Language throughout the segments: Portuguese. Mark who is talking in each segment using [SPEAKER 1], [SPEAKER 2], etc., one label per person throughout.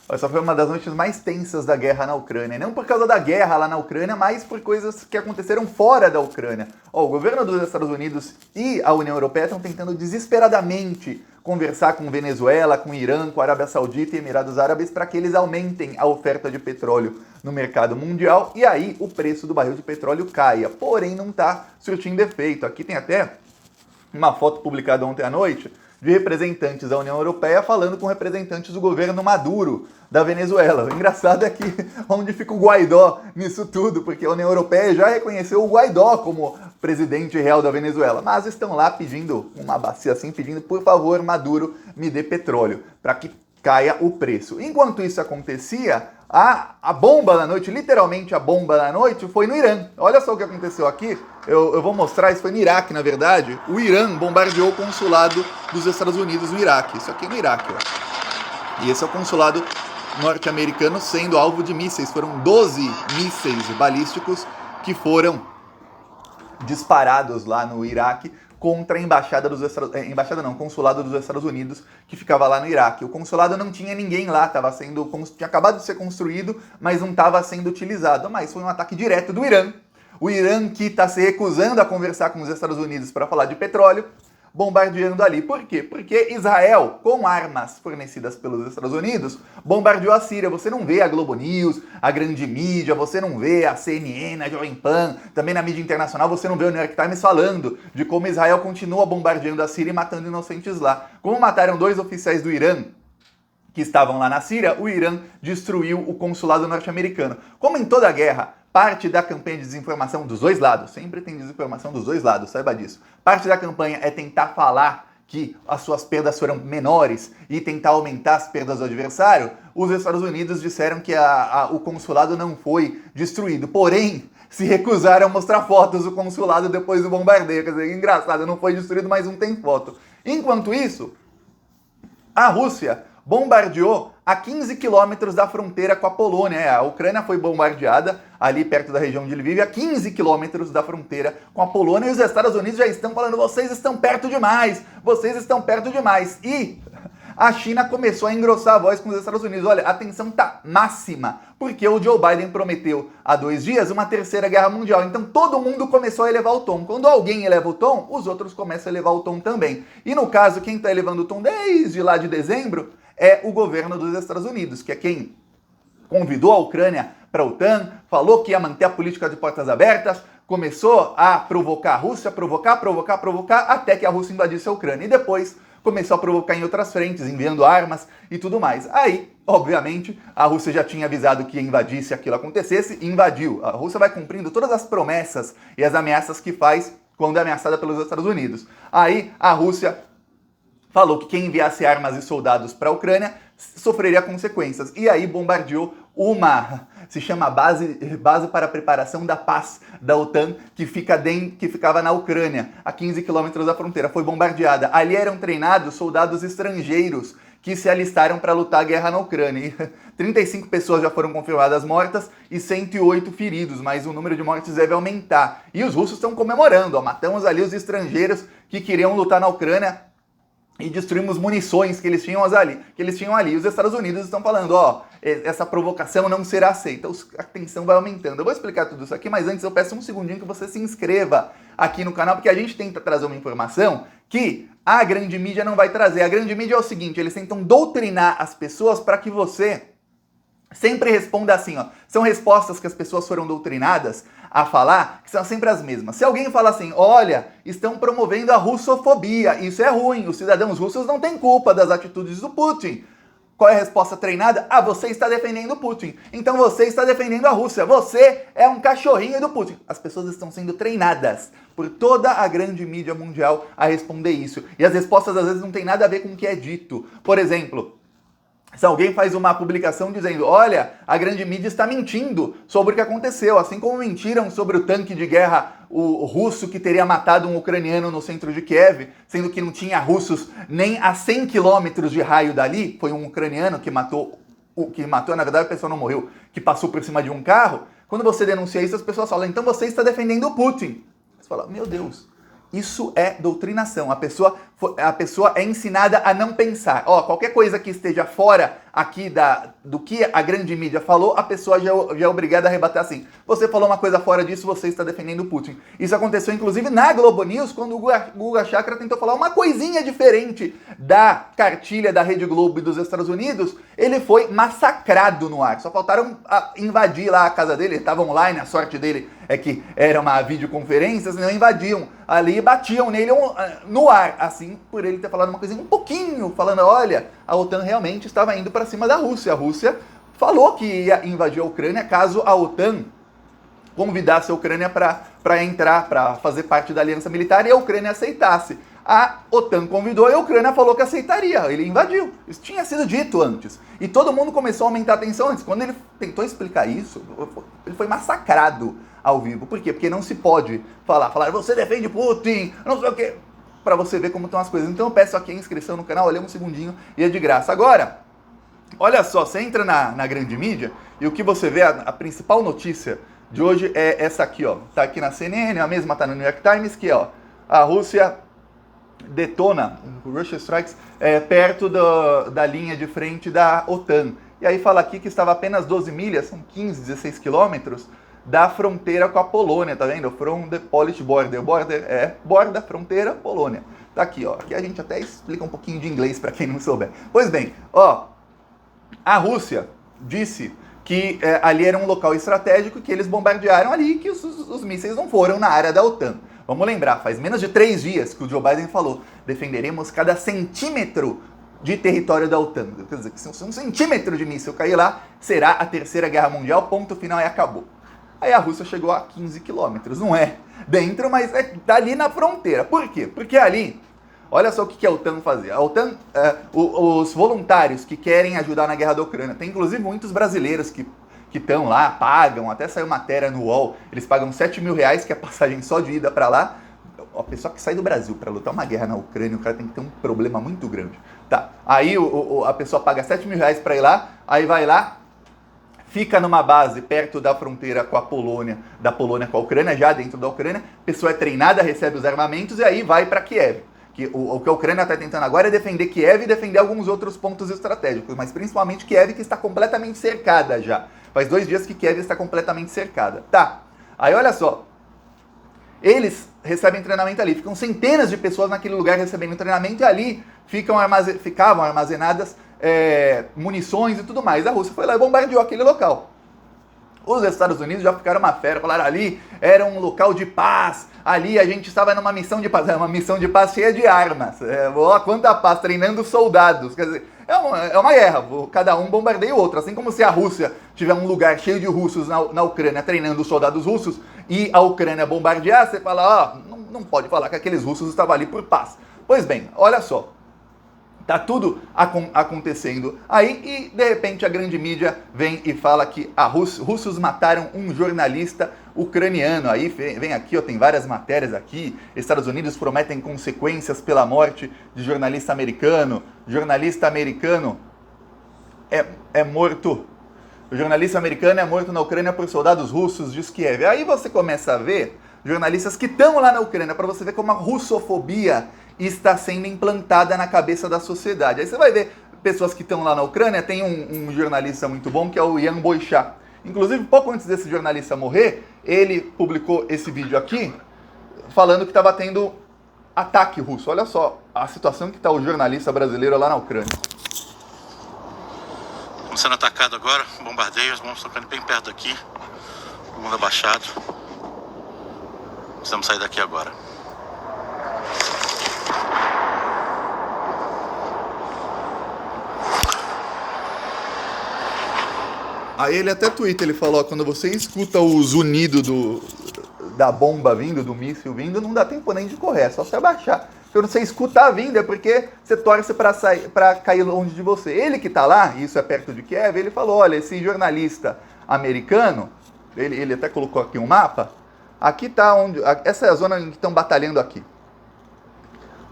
[SPEAKER 1] Essa foi uma das noites mais tensas da guerra na Ucrânia. Não por causa da guerra lá na Ucrânia, mas por coisas que aconteceram fora da Ucrânia. O governo dos Estados Unidos e a União Europeia estão tentando desesperadamente conversar com Venezuela, com Irã, com a Arábia Saudita e Emirados Árabes para que eles aumentem a oferta de petróleo no mercado mundial e aí o preço do barril de petróleo caia. Porém, não está surtindo efeito. Aqui tem até uma foto publicada ontem à noite de representantes da União Europeia falando com representantes do governo Maduro da Venezuela. O engraçado é que onde fica o Guaidó nisso tudo, porque a União Europeia já reconheceu o Guaidó como presidente real da Venezuela, mas estão lá pedindo, uma bacia assim, pedindo, por favor, Maduro, me dê petróleo, para que caia o preço. Enquanto isso acontecia, a bomba da noite, literalmente a bomba da noite, foi no Irã. Olha só o que aconteceu aqui. Eu vou mostrar, isso foi no Iraque, na verdade. O Irã bombardeou o consulado dos Estados Unidos no Iraque. Isso aqui é no Iraque, ó. E esse é o consulado norte-americano sendo alvo de mísseis. Foram 12 mísseis balísticos que foram disparados lá no Iraque contra a embaixada dos consulado dos Estados Unidos que ficava lá no Iraque. O consulado não tinha ninguém lá, tinha acabado de ser construído, mas não estava sendo utilizado. Mas foi um ataque direto do Irã. O Irã que está se recusando a conversar com os Estados Unidos para falar de petróleo, bombardeando ali. Por quê? Porque Israel, com armas fornecidas pelos Estados Unidos, bombardeou a Síria. Você não vê a Globo News, a grande mídia, você não vê a CNN, a Jovem Pan, também na mídia internacional você não vê o New York Times falando de como Israel continua bombardeando a Síria e matando inocentes lá. Como mataram 2 oficiais do Irã que estavam lá na Síria, o Irã destruiu o consulado norte-americano. Como em toda guerra, parte da campanha de desinformação dos dois lados, sempre tem desinformação dos dois lados, saiba disso. Parte da campanha é tentar falar que as suas perdas foram menores e tentar aumentar as perdas do adversário. Os Estados Unidos disseram que o consulado não foi destruído, porém se recusaram a mostrar fotos do consulado depois do bombardeio. Quer dizer, engraçado, não foi destruído, mas não tem foto. Enquanto isso, a Rússia bombardeou a 15 quilômetros da fronteira com a Polônia. A Ucrânia foi bombardeada ali perto da região de Lviv, a 15 quilômetros da fronteira com a Polônia, e os Estados Unidos já estão falando, vocês estão perto demais, vocês estão perto demais. E a China começou a engrossar a voz com os Estados Unidos. Olha, a tensão tá máxima, porque o Joe Biden prometeu há 2 dias uma terceira guerra mundial. Então todo mundo começou a elevar o tom. Quando alguém eleva o tom, os outros começam a elevar o tom também. E no caso, quem está elevando o tom desde lá de dezembro é o governo dos Estados Unidos, que é quem convidou a Ucrânia para a OTAN, falou que ia manter a política de portas abertas, começou a provocar a Rússia, provocar, até que a Rússia invadisse a Ucrânia. E depois começou a provocar em outras frentes, enviando armas e tudo mais. Aí, obviamente, a Rússia já tinha avisado que ia invadir se aquilo acontecesse, e invadiu. A Rússia vai cumprindo todas as promessas e as ameaças que faz quando é ameaçada pelos Estados Unidos. Aí, a Rússia falou que quem enviasse armas e soldados para a Ucrânia sofreria consequências. E aí bombardeou se chama base para a preparação da paz da OTAN, que ficava na Ucrânia, a 15 quilômetros da fronteira. Foi bombardeada. Ali eram treinados soldados estrangeiros que se alistaram para lutar a guerra na Ucrânia. E 35 pessoas já foram confirmadas mortas e 108 feridos, mas o número de mortes deve aumentar. E os russos estão comemorando, matamos ali os estrangeiros que queriam lutar na Ucrânia e destruímos munições que eles tinham ali. Os Estados Unidos estão falando, essa provocação não será aceita. A tensão vai aumentando. Eu vou explicar tudo isso aqui, mas antes eu peço um segundinho que você se inscreva aqui no canal, porque a gente tenta trazer uma informação que a grande mídia não vai trazer. A grande mídia é o seguinte, eles tentam doutrinar as pessoas para que você sempre responda assim, São respostas que as pessoas foram doutrinadas a falar, que são sempre as mesmas. Se alguém fala assim, olha, estão promovendo a russofobia, isso é ruim, os cidadãos russos não têm culpa das atitudes do Putin. Qual é a resposta treinada? Você está defendendo o Putin. Então você está defendendo a Rússia. Você é um cachorrinho do Putin. As pessoas estão sendo treinadas por toda a grande mídia mundial a responder isso. E as respostas às vezes não têm nada a ver com o que é dito. Por exemplo, se alguém faz uma publicação dizendo, olha, a grande mídia está mentindo sobre o que aconteceu, assim como mentiram sobre o tanque de guerra o russo que teria matado um ucraniano no centro de Kiev, sendo que não tinha russos nem a 100 quilômetros de raio dali, foi um ucraniano que matou, na verdade a pessoa não morreu, que passou por cima de um carro. Quando você denuncia isso, as pessoas falam, então você está defendendo o Putin. Você fala, meu Deus, isso é doutrinação. A pessoa a pessoa é ensinada a não pensar. Ó, qualquer coisa que esteja fora aqui do que a grande mídia falou, a pessoa já é obrigada a rebater assim. Você falou uma coisa fora disso, você está defendendo o Putin. Isso aconteceu, inclusive, na Globo News, quando o Guga Chakra tentou falar uma coisinha diferente da cartilha da Rede Globo e dos Estados Unidos. Ele foi massacrado no ar. Só faltaram invadir lá a casa dele. Ele estava online, a sorte dele é que era uma videoconferência, senão invadiam ali e batiam nele no ar, assim, por ele ter falado uma coisinha um pouquinho, falando, olha, a OTAN realmente estava indo para cima da Rússia. A Rússia falou que ia invadir a Ucrânia caso a OTAN convidasse a Ucrânia para entrar, para fazer parte da aliança militar e a Ucrânia aceitasse. A OTAN convidou e a Ucrânia falou que aceitaria. Ele invadiu. Isso tinha sido dito antes. E todo mundo começou a aumentar a tensão antes. Quando ele tentou explicar isso, ele foi massacrado ao vivo. Por quê? Porque não se pode falar, você defende Putin, não sei o quê, para você ver como estão as coisas. Então eu peço aqui a inscrição no canal, olha um segundinho e é de graça. Agora, olha só, você entra na grande mídia e o que você vê, a principal notícia de hoje é essa aqui, ó. Tá aqui na CNN, a mesma tá no New York Times, que ó, a Rússia detona, Russia Strikes, perto da linha de frente da OTAN. E aí fala aqui que estava apenas 12 milhas, são 15, 16 quilômetros, da fronteira com a Polônia, tá vendo? From the Polish border. Borda, fronteira, Polônia. Tá aqui, ó. Aqui a gente até explica um pouquinho de inglês para quem não souber. Pois bem, ó, a Rússia disse que ali era um local estratégico, que eles bombardearam ali e que os mísseis não foram na área da OTAN. Vamos lembrar, faz menos de 3 dias que o Joe Biden falou, defenderemos cada centímetro de território da OTAN. Quer dizer, que se um centímetro de míssil cair lá, será a Terceira Guerra Mundial, ponto final e acabou. Aí a Rússia chegou a 15 quilômetros, não é dentro, mas é dali na fronteira. Por quê? Porque ali, olha só o que a OTAN fazia. A OTAN, os voluntários que querem ajudar na guerra da Ucrânia, tem inclusive muitos brasileiros que estão lá, pagam, até saiu matéria no UOL, eles pagam 7 mil reais, que é a passagem só de ida para lá. A pessoa que sai do Brasil para lutar uma guerra na Ucrânia, o cara tem que ter um problema muito grande. Tá, aí a pessoa paga 7 mil reais para ir lá, aí vai lá, fica numa base perto da fronteira com a Polônia, da Polônia com a Ucrânia, já dentro da Ucrânia, a pessoa é treinada, recebe os armamentos e aí vai para Kiev. O que a Ucrânia está tentando agora é defender Kiev e defender alguns outros pontos estratégicos, mas principalmente Kiev, que está completamente cercada já. Faz 2 dias que Kiev está completamente cercada. Tá, aí olha só, eles recebem treinamento ali, ficam centenas de pessoas naquele lugar recebendo treinamento e ali ficavam armazenadas munições e tudo mais. A Rússia foi lá e bombardeou aquele local. Os Estados Unidos já ficaram uma fera, falaram ali era um local de paz, ali a gente estava numa missão de paz, uma missão de paz cheia de armas. Ó, quanta paz, treinando soldados. Quer dizer, é uma guerra, cada um bombardeia o outro. Assim como se a Rússia tiver um lugar cheio de russos na Ucrânia treinando soldados russos e a Ucrânia bombardear, você fala, não pode falar que aqueles russos estavam ali por paz. Pois bem, olha só. Tá tudo acontecendo aí e, de repente, a grande mídia vem e fala que russos mataram um jornalista ucraniano. Aí vem aqui, ó, tem várias matérias aqui. Estados Unidos prometem consequências pela morte de jornalista americano. Jornalista americano é morto. O jornalista americano é morto na Ucrânia por soldados russos, diz Kiev. Aí você começa a ver jornalistas que estão lá na Ucrânia, para você ver como a russofobia está sendo implantada na cabeça da sociedade. Aí você vai ver pessoas que estão lá na Ucrânia, tem um jornalista muito bom que é o Ian Boixá. Inclusive, pouco antes desse jornalista morrer, ele publicou esse vídeo aqui, falando que estava tendo ataque russo. Olha só a situação que está o jornalista brasileiro lá na Ucrânia.
[SPEAKER 2] Estamos sendo atacados agora, bombardeios, vamos tocando bem perto aqui, o mundo abaixado. Precisamos sair daqui agora.
[SPEAKER 1] Aí ele até twitta, ele falou, ó, quando você escuta o zunido da bomba vindo, do míssil vindo, não dá tempo nem de correr, é só você abaixar. Quando você escutar vindo é porque você torce para cair longe de você. Ele que tá lá, e isso é perto de Kiev, ele falou, olha, esse jornalista americano, ele até colocou aqui um mapa, aqui tá onde, essa é a zona em que estão batalhando aqui.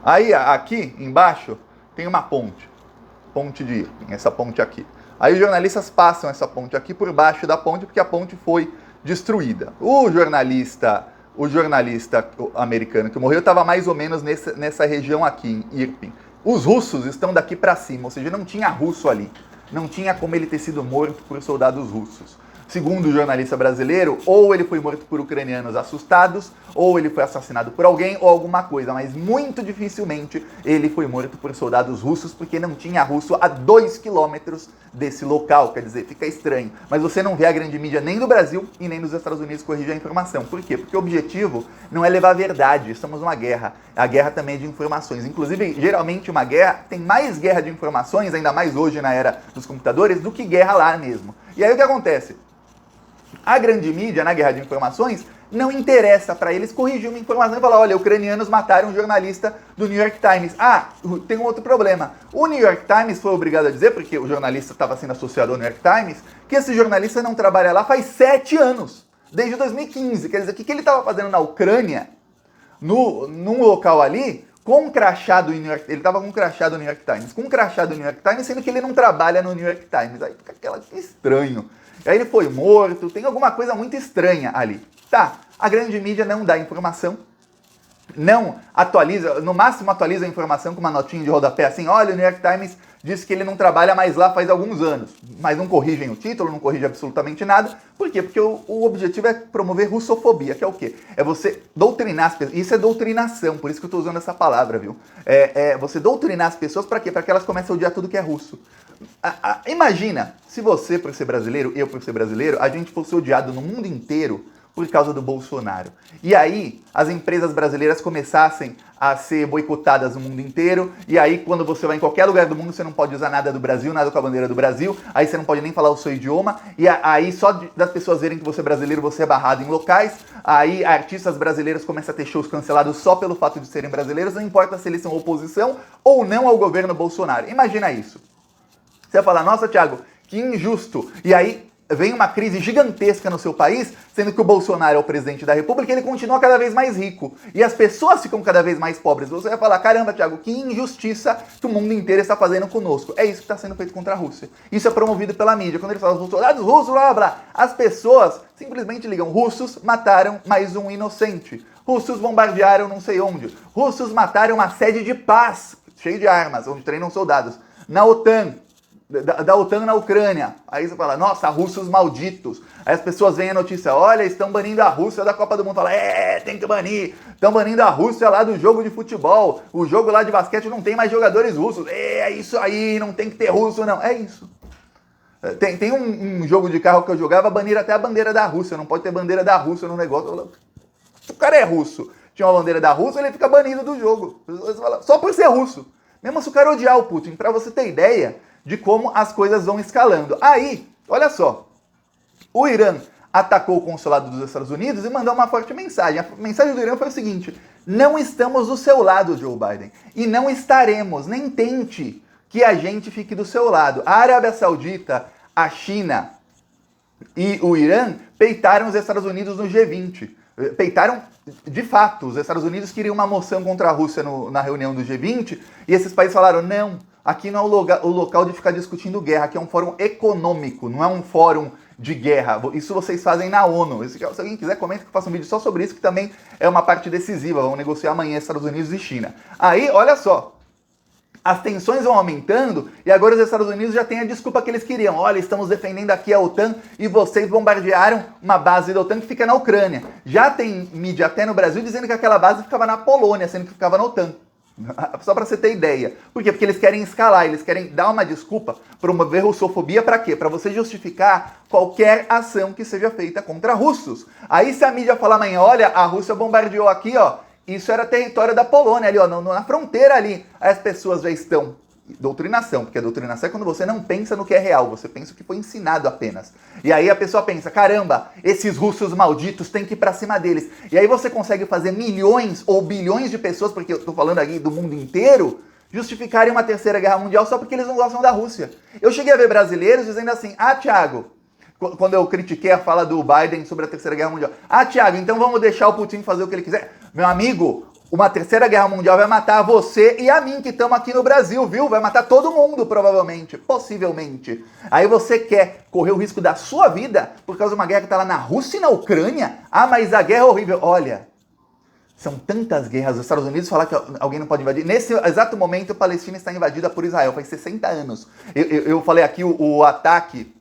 [SPEAKER 1] Aí aqui embaixo tem uma ponte de Irpin, essa ponte aqui. Aí os jornalistas passam essa ponte aqui por baixo da ponte, porque a ponte foi destruída. O jornalista o jornalista americano que morreu estava mais ou menos nessa região aqui, em Irpin. Os russos estão daqui para cima, ou seja, não tinha russo ali. Não tinha como ele ter sido morto por soldados russos. Segundo o jornalista brasileiro, ou ele foi morto por ucranianos assustados, ou ele foi assassinado por alguém, ou alguma coisa, mas muito dificilmente ele foi morto por soldados russos, porque não tinha russo a 2 quilômetros desse local, quer dizer, fica estranho. Mas você não vê a grande mídia nem do Brasil e nem dos Estados Unidos corrigir a informação. Por quê? Porque o objetivo não é levar a verdade, estamos numa guerra. A guerra também é de informações. Inclusive, geralmente uma guerra tem mais guerra de informações, ainda mais hoje na era dos computadores, do que guerra lá mesmo. E aí o que acontece? A grande mídia, na guerra de informações, não interessa para eles corrigir uma informação e falar, olha, ucranianos mataram um jornalista do New York Times. Ah, tem um outro problema. O New York Times foi obrigado a dizer, porque o jornalista estava sendo associado ao New York Times, que esse jornalista não trabalha lá faz 7 anos, desde 2015. Quer dizer, o que ele estava fazendo na Ucrânia, num local ali, com um crachá do New York, ele estava com um crachá do New York Times, com um crachá do New York Times, sendo que ele não trabalha no New York Times. Aí fica aquela estranho. Aí ele foi morto, tem alguma coisa muito estranha ali. Tá, a grande mídia não dá informação, não atualiza, no máximo atualiza a informação com uma notinha de rodapé assim, olha, o New York Times disse que ele não trabalha mais lá faz alguns anos, mas não corrigem o título, não corrigem absolutamente nada. Por quê? Porque o objetivo é promover russofobia, que é o quê? É você doutrinar as pessoas, isso é doutrinação, por isso que eu estou usando essa palavra, viu? É você doutrinar as pessoas para quê? Para que elas comecem a odiar tudo que é russo. Imagina, se você, por ser brasileiro, eu por ser brasileiro, a gente fosse odiado no mundo inteiro por causa do Bolsonaro. E aí, as empresas brasileiras começassem a ser boicotadas no mundo inteiro, e aí, quando você vai em qualquer lugar do mundo, você não pode usar nada do Brasil, nada com a bandeira do Brasil, aí você não pode nem falar o seu idioma, e aí, só das pessoas verem que você é brasileiro, você é barrado em locais, aí artistas brasileiros começam a ter shows cancelados só pelo fato de serem brasileiros, não importa se eles são oposição ou não ao governo Bolsonaro. Imagina isso. Você vai falar, nossa, Thiago, que injusto. E aí vem uma crise gigantesca no seu país, sendo que o Bolsonaro é o presidente da República e ele continua cada vez mais rico. E as pessoas ficam cada vez mais pobres. Você vai falar, caramba, Thiago, que injustiça que o mundo inteiro está fazendo conosco. É isso que está sendo feito contra a Rússia. Isso é promovido pela mídia. Quando eles falam, os soldados russos, blá, blá, blá, as pessoas simplesmente ligam, russos mataram mais um inocente. Russos bombardearam não sei onde. Russos mataram uma sede de paz, cheio de armas, onde treinam soldados. Na OTAN. Da OTAN na Ucrânia. Aí você fala, nossa, russos malditos. Aí as pessoas veem a notícia, olha, estão banindo a Rússia da Copa do Mundo. Fala, tem que banir. Estão banindo a Rússia lá do jogo de futebol. O jogo lá de basquete não tem mais jogadores russos. É isso aí, não tem que ter russo, não. É isso. Tem um jogo de carro que eu jogava, banir até a bandeira da Rússia. Não pode ter bandeira da Rússia no negócio. Se o cara é russo, tinha uma bandeira da Rússia, ele fica banido do jogo. Só por ser russo. Mesmo se o cara odiar o Putin. Pra você ter ideia de como as coisas vão escalando. Aí, olha só, o Irã atacou o consulado dos Estados Unidos e mandou uma forte mensagem. A mensagem do Irã foi o seguinte, não estamos do seu lado, Joe Biden, e não estaremos, nem tente que a gente fique do seu lado. A Arábia Saudita, a China e o Irã peitaram os Estados Unidos no G20. Peitaram, de fato, os Estados Unidos queriam uma moção contra a Rússia na reunião do G20, e esses países falaram, não, aqui não é o local de ficar discutindo guerra, aqui é um fórum econômico, não é um fórum de guerra. Isso vocês fazem na ONU. Se alguém quiser, comenta que eu faço um vídeo só sobre isso, que também é uma parte decisiva. Vamos negociar amanhã Estados Unidos e China. Aí, olha só, as tensões vão aumentando e agora os Estados Unidos já têm a desculpa que eles queriam. Olha, estamos defendendo aqui a OTAN e vocês bombardearam uma base da OTAN que fica na Ucrânia. Já tem mídia até no Brasil dizendo que aquela base ficava na Polônia, sendo que ficava na OTAN. Só pra você ter ideia. Por quê? Porque eles querem escalar, eles querem dar uma desculpa, promover russofobia pra quê? Pra você justificar qualquer ação que seja feita contra russos. Aí se a mídia falar amanhã, olha, a Rússia bombardeou aqui, ó, isso era território da Polônia ali, ó, na fronteira ali. Aí as pessoas já estão... Doutrinação, porque a doutrinação é quando você não pensa no que é real, você pensa o que foi ensinado apenas. E aí a pessoa pensa, caramba, esses russos malditos têm que ir pra cima deles. E aí você consegue fazer milhões ou bilhões de pessoas, porque eu tô falando aqui do mundo inteiro, justificarem uma terceira guerra mundial só porque eles não gostam da Rússia. Eu cheguei a ver brasileiros dizendo assim, Thiago, quando eu critiquei a fala do Biden sobre a terceira guerra mundial, Thiago, então vamos deixar o Putin fazer o que ele quiser. Meu amigo, uma terceira guerra mundial vai matar você e a mim que estamos aqui no Brasil, viu? Vai matar todo mundo, provavelmente, possivelmente. Aí você quer correr o risco da sua vida por causa de uma guerra que está lá na Rússia e na Ucrânia? Ah, mas a guerra é horrível. Olha, são tantas guerras. Os Estados Unidos falar que alguém não pode invadir. Nesse exato momento, a Palestina está invadida por Israel. Faz 60 anos. Eu falei aqui o ataque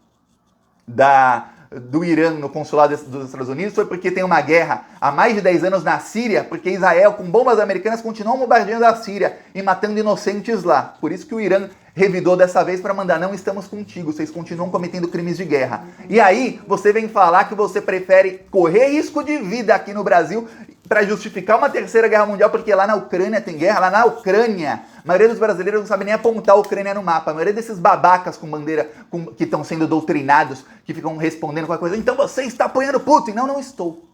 [SPEAKER 1] do Irã no consulado dos Estados Unidos foi porque tem uma guerra há mais de 10 anos na Síria, porque Israel, com bombas americanas, continua bombardeando a Síria e matando inocentes lá. Por isso que o Irã revidou dessa vez para mandar: não estamos contigo, vocês continuam cometendo crimes de guerra. E aí você vem falar que você prefere correr risco de vida aqui no Brasil para justificar uma terceira guerra mundial, porque lá na Ucrânia tem guerra. Lá na Ucrânia, a maioria dos brasileiros não sabe nem apontar a Ucrânia no mapa. A maioria desses babacas com bandeira que estão sendo doutrinados, que ficam respondendo qualquer coisa: então você está apoiando Putin. Não, não estou.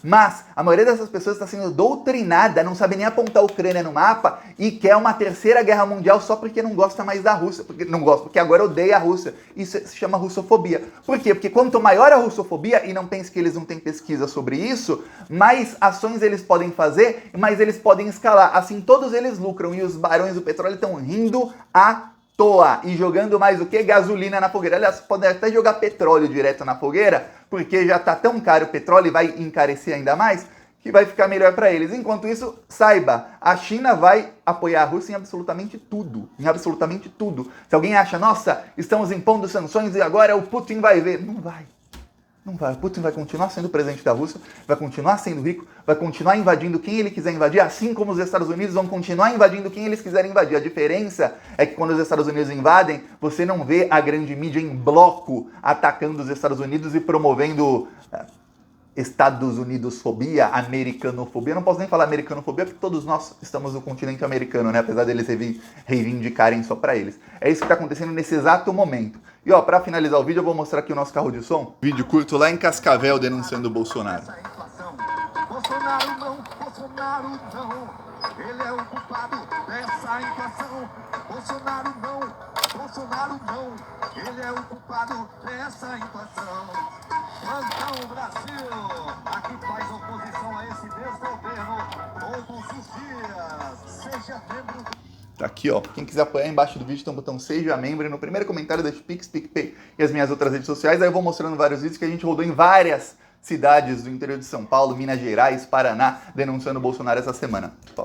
[SPEAKER 1] Mas a maioria dessas pessoas está sendo doutrinada, não sabe nem apontar a Ucrânia no mapa e quer uma terceira guerra mundial só porque não gosta mais da Rússia. Porque agora odeia a Rússia. Isso se chama russofobia. Por quê? Porque quanto maior a russofobia, e não pense que eles não têm pesquisa sobre isso, mais ações eles podem fazer, mais eles podem escalar. Assim todos eles lucram e os barões do petróleo estão rindo à toa e jogando mais o que? Gasolina na fogueira. Aliás, podem até jogar petróleo direto na fogueira, porque já está tão caro o petróleo e vai encarecer ainda mais, que vai ficar melhor para eles. Enquanto isso, saiba, a China vai apoiar a Rússia em absolutamente tudo. Em absolutamente tudo. Se alguém acha: nossa, estamos impondo sanções e agora o Putin vai ver. Não vai. Não vai. O Putin vai continuar sendo presidente da Rússia, vai continuar sendo rico, vai continuar invadindo quem ele quiser invadir, assim como os Estados Unidos vão continuar invadindo quem eles quiserem invadir. A diferença é que quando os Estados Unidos invadem, você não vê a grande mídia em bloco atacando os Estados Unidos e promovendo Estados Unidos fobia, americanofobia. Eu não posso nem falar americanofobia porque todos nós estamos no continente americano, né? Apesar deles reivindicarem só pra eles. É isso que tá acontecendo nesse exato momento. E ó, pra finalizar o vídeo, eu vou mostrar aqui o nosso carro de som. Vídeo curto lá em Cascavel denunciando o Bolsonaro.
[SPEAKER 3] Bolsonaro não, Bolsonaro não, ele é o culpado dessa inflação. Bolsonaro não, Bolsonaro não, ele é o culpado dessa inflação. Plantão Brasil, aqui faz oposição a esse desgoverno todos os dias. Seja membro.
[SPEAKER 1] Tá aqui, ó. Quem quiser apoiar, embaixo do vídeo tem um botão Seja Membro. E no primeiro comentário deixa o Pix, PicPay e as minhas outras redes sociais. Aí eu vou mostrando vários vídeos que a gente rodou em várias cidades do interior de São Paulo, Minas Gerais, Paraná, denunciando o Bolsonaro essa semana. Falou.